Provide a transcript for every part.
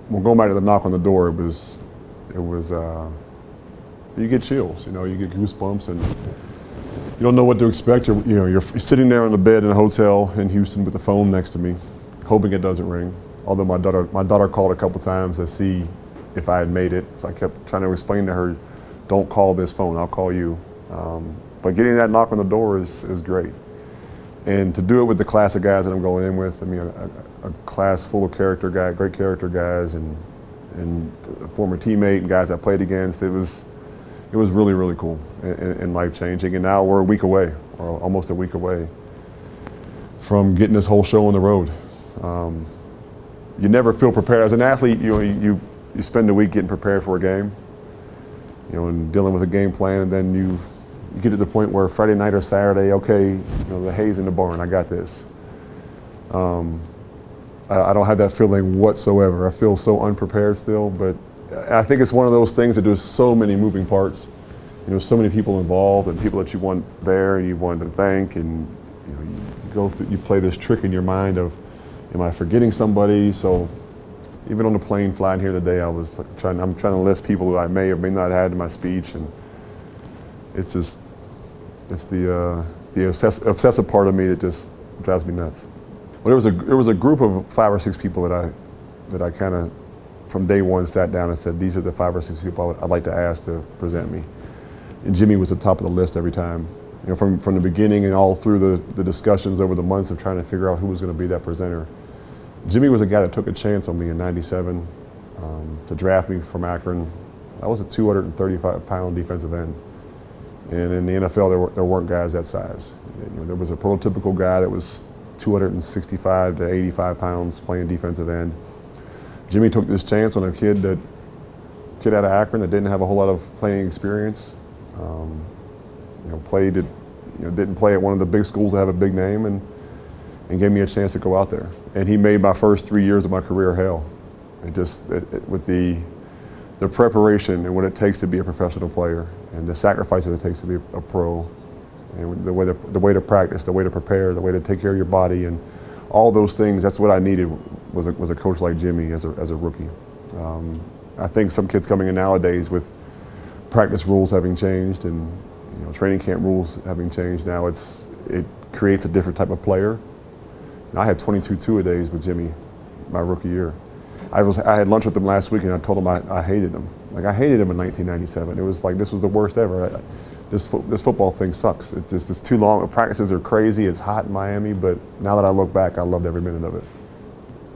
well, going back to the knock on the door, you get chills, you get goosebumps, and you don't know what to expect. You're sitting there on the bed in a hotel in Houston with the phone next to me, hoping it doesn't ring. Although my daughter called a couple times to see if I had made it, so I kept trying to explain to her, don't call this phone, I'll call you. But getting that knock on the door is great. And to do it with the class of guys that I'm going in with, I mean, a class full of great character guys, and a former teammate and guys I played against, it was really, really cool and life-changing. And now we're a week away, or almost a week away, from getting this whole show on the road. You never feel prepared. As an athlete, you spend a week getting prepared for a game, and dealing with a game plan, and then you get to the point where Friday night or Saturday, okay, the hay's in the barn, I got this. I don't have that feeling whatsoever. I feel so unprepared still, but I think it's one of those things that there's so many moving parts. So many people involved, and people that you want there and you want to thank, and you play this trick in your mind of, am I forgetting somebody? So even on the plane flying here today, I'm trying to list people who I may or may not have had in my speech, and it's the obsessive part of me that just drives me nuts. Well, there was a group of 5 or 6 people that I kind of, from day one, sat down and said, these are the 5 or 6 people I'd like to ask to present me. And Jimmy was at the top of the list every time. From the beginning and all through the discussions over the months of trying to figure out who was going to be that presenter. Jimmy was a guy that took a chance on me in '97 to draft me from Akron. I was a 235-pound defensive end. And in the NFL, there weren't guys that size. There was a prototypical guy that was 265 to 85 pounds playing defensive end. Jimmy took this chance on a kid out of Akron that didn't have a whole lot of playing experience. Didn't play at one of the big schools that have a big name, and gave me a chance to go out there. And he made my first 3 years of my career hell. With the preparation and what it takes to be a professional player, and the sacrifices it takes to be a pro, and the way to practice, the way to prepare, the way to take care of your body, and all those things. That's what I needed was a coach like Jimmy as a rookie. I think some kids coming in nowadays, with practice rules having changed and training camp rules having changed now, it creates a different type of player. And I had 22 two-a-days with Jimmy my rookie year. I had lunch with him last week, and I told him I hated him. Like, I hated him in 1997. It was like, this was the worst ever. This football thing sucks. It's too long. The practices are crazy. It's hot in Miami, but now that I look back, I loved every minute of it.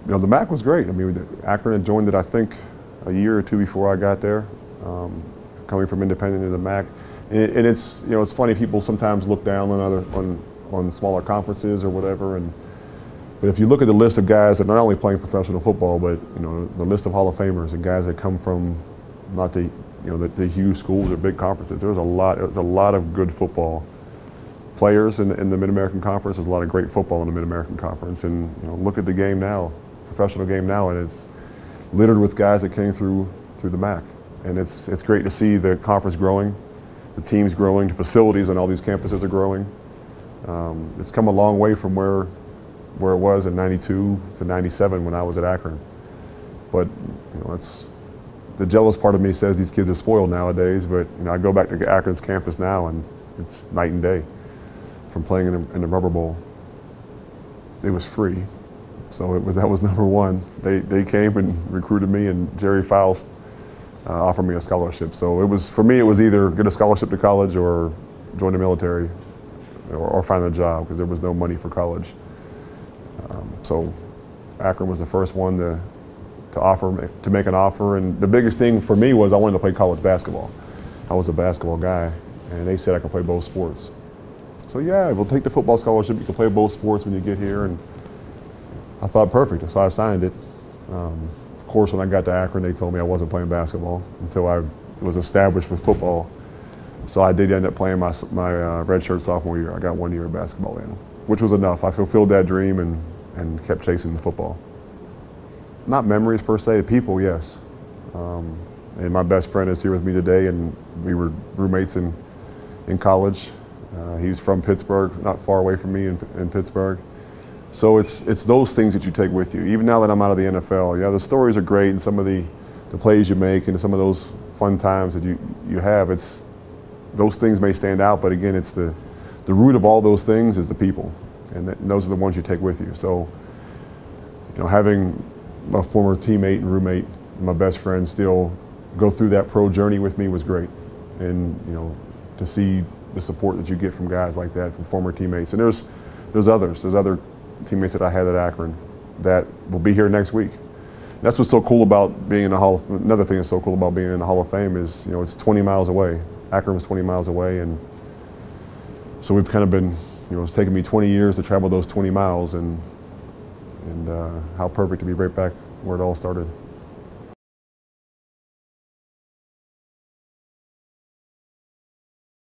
The MAC was great. I mean, Akron had joined it, I think, a year or two before I got there, coming from independent to the MAC. And it's funny, people sometimes look down on smaller conferences or whatever, but if you look at the list of guys that not only playing professional football, but the list of Hall of Famers and guys that come from not the huge schools or big conferences, there's a lot of good football players in the Mid-American Conference. There's a lot of great football in the Mid-American Conference, and look at the game now, professional game now, and it's littered with guys that came through the MAC, and it's great to see the conference growing, the teams growing, the facilities on all these campuses are growing. It's come a long way from where it was in '92 to '97 when I was at Akron. But it's the jealous part of me says these kids are spoiled nowadays. But I go back to Akron's campus now, and it's night and day from playing in the Rubber Bowl. It was free, so that was number one. They came and recruited me, and Jerry Faust offered me a scholarship. So for me it was either get a scholarship to college or join the military or find a job, because there was no money for college. So Akron was the first one to make an offer, and the biggest thing for me was I wanted to play college basketball. I was a basketball guy, and they said I could play both sports. So yeah, we'll take the football scholarship. You can play both sports when you get here, and I thought perfect, so I signed it. Of course, when I got to Akron, they told me I wasn't playing basketball until I was established with football. So I did end up playing my redshirt sophomore year. I got 1 year of basketball in, which was enough. I fulfilled that dream and kept chasing the football. Not memories per se, people, yes. And my best friend is here with me today, and we were roommates in college. He's from Pittsburgh, not far away from me in Pittsburgh. So it's those things that you take with you. Even now that I'm out of the NFL, yeah, the stories are great and some of the plays you make and some of those fun times that you have, those things may stand out, but again, it's the root of all those things is the people, and those are the ones you take with you. So, you know, having my former teammate and roommate, my best friend, still go through that pro journey with me was great, and you know, to see the support that you get from guys like that, from former teammates, and there's other teammates that I had at Akron that will be here next week. And that's what's so cool about being in the Hall. Another thing that's so cool about being in the Hall of Fame is, you know, it's 20 miles away. Akron was 20 miles away, and so we've kind of been, you know, it's taken me 20 years to travel those 20 miles, and how perfect to be right back where it all started.